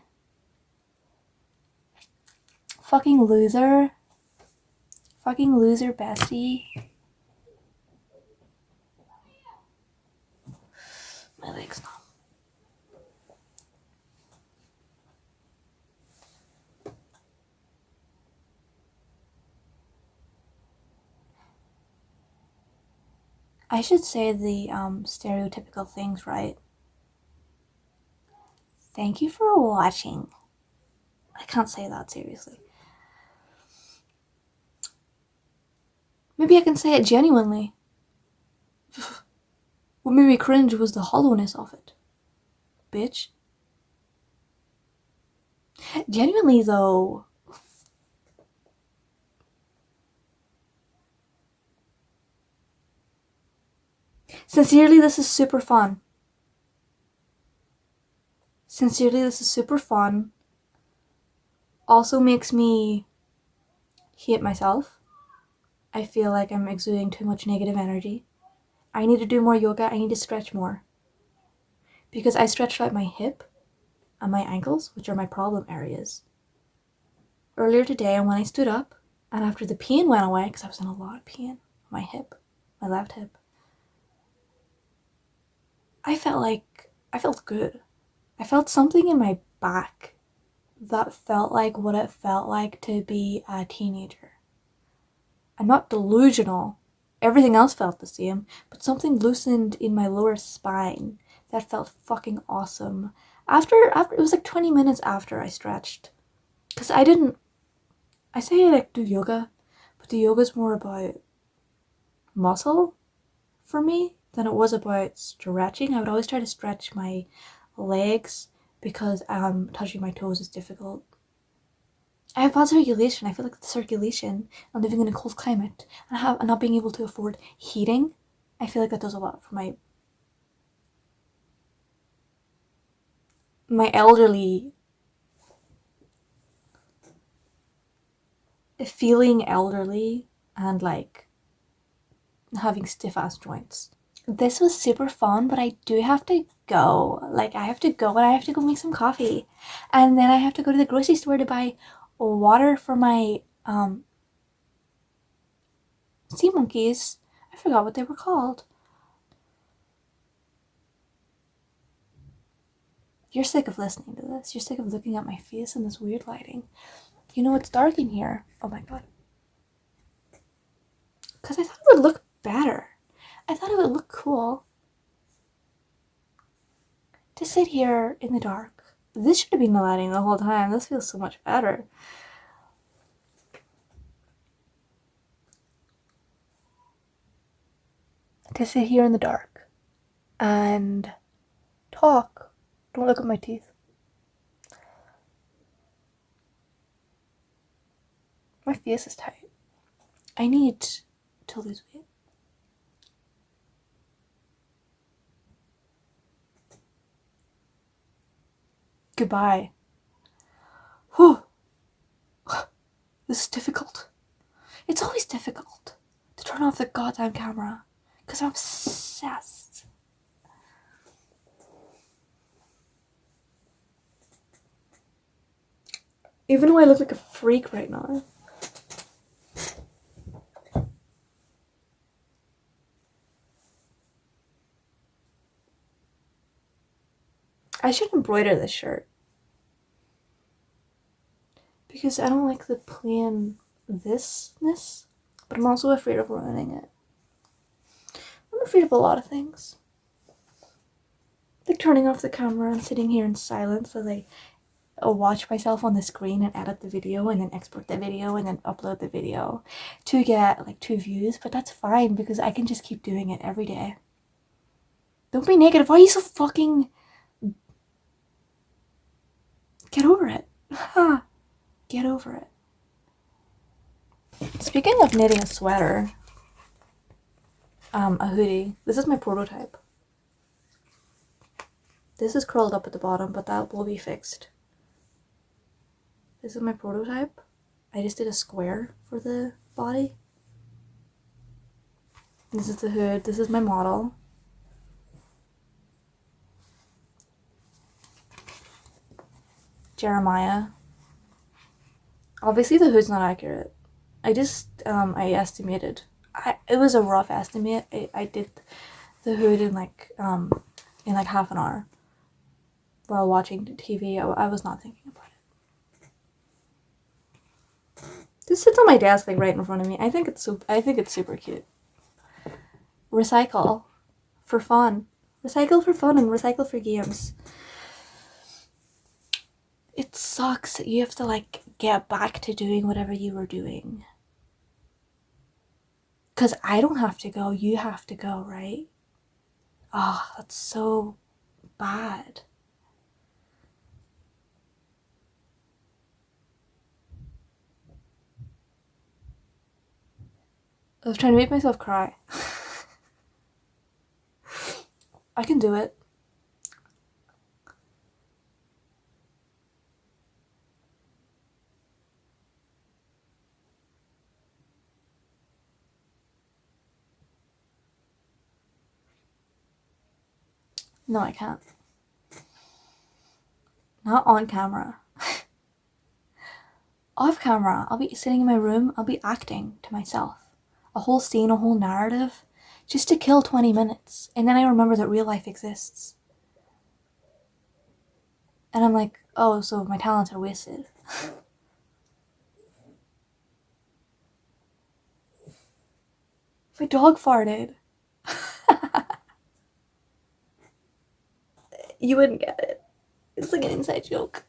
Fucking loser. Fucking loser, bestie. My leg's numb. I should say the stereotypical things right. Thank you for watching. I can't say that seriously. Maybe I can say it genuinely. What made me cringe was the hollowness of it. Bitch. Genuinely though. Sincerely, this is super fun. Sincerely, this is super fun. Also makes me hate myself. I feel like I'm exuding too much negative energy. I need to do more yoga. I need to stretch more. Because I stretched out my hip and my ankles, which are my problem areas, earlier today, and when I stood up, and after the pain went away, because I was in a lot of pain on my hip, my left hip, I felt good. I felt something in my back that felt like what it felt like to be a teenager. I'm not delusional. Everything else felt the same, but something loosened in my lower spine that felt fucking awesome. After it was like 20 minutes after I stretched. Because I say I like do yoga, but the yoga's more about muscle for me than it was about stretching. I would always try to stretch my legs because touching my toes is difficult. I have bad circulation. I feel like the circulation and living in a cold climate and not being able to afford heating, I feel like that does a lot for my elderly, feeling elderly and like having stiff ass joints. This was super fun, but I do have to go. Like, I have to go and I have to go make some coffee. And then I have to go to the grocery store to buy water for my sea monkeys. I forgot what they were called. You're sick of listening to this. You're sick of looking at my face in this weird lighting. You know, it's dark in here. Oh my god. Because I thought it would look better. I thought it would look cool to sit here in the dark. This should have been the lighting the whole time. This feels so much better. to sit here in the dark and talk. Don't look at my teeth. My face is tight. I need to lose weight. Goodbye. Whew. This is difficult. It's always difficult to turn off the goddamn camera because I'm obsessed. Even though I look like a freak right now. I should embroider this shirt. Because I don't like the plain thisness, but I'm also afraid of ruining it. I'm afraid of a lot of things. Like turning off the camera and sitting here in silence as I watch myself on the screen and edit the video and then export the video and then upload the video to get like 2 views, but that's fine because I can just keep doing it every day. Don't be negative. Why are you so fucking... Get over it. Get over it. Speaking of knitting a sweater, a hoodie, this is my prototype. This is curled up at the bottom, but that will be fixed. This is my prototype. I just did a square for the body. This is the hood. This is my model. Jeremiah. Obviously the hood's not accurate. I just, I estimated. It was a rough estimate. I did the hood in like half an hour while watching TV. I was not thinking about it. This sits on my desk like right in front of me. I think it's super cute. Recycle for fun. Recycle for fun and recycle for games. It sucks that you have to like get back to doing whatever you were doing. Cause I don't have to go, you have to go, right? Oh, that's so bad. I was trying to make myself cry. I can do it. No, I can't. Not on camera. Off camera, I'll be sitting in my room, I'll be acting to myself. A whole scene, a whole narrative, just to kill 20 minutes. And then I remember that real life exists. And I'm like, oh, so my talents are wasted. My dog farted. You wouldn't get it. It's like an inside joke.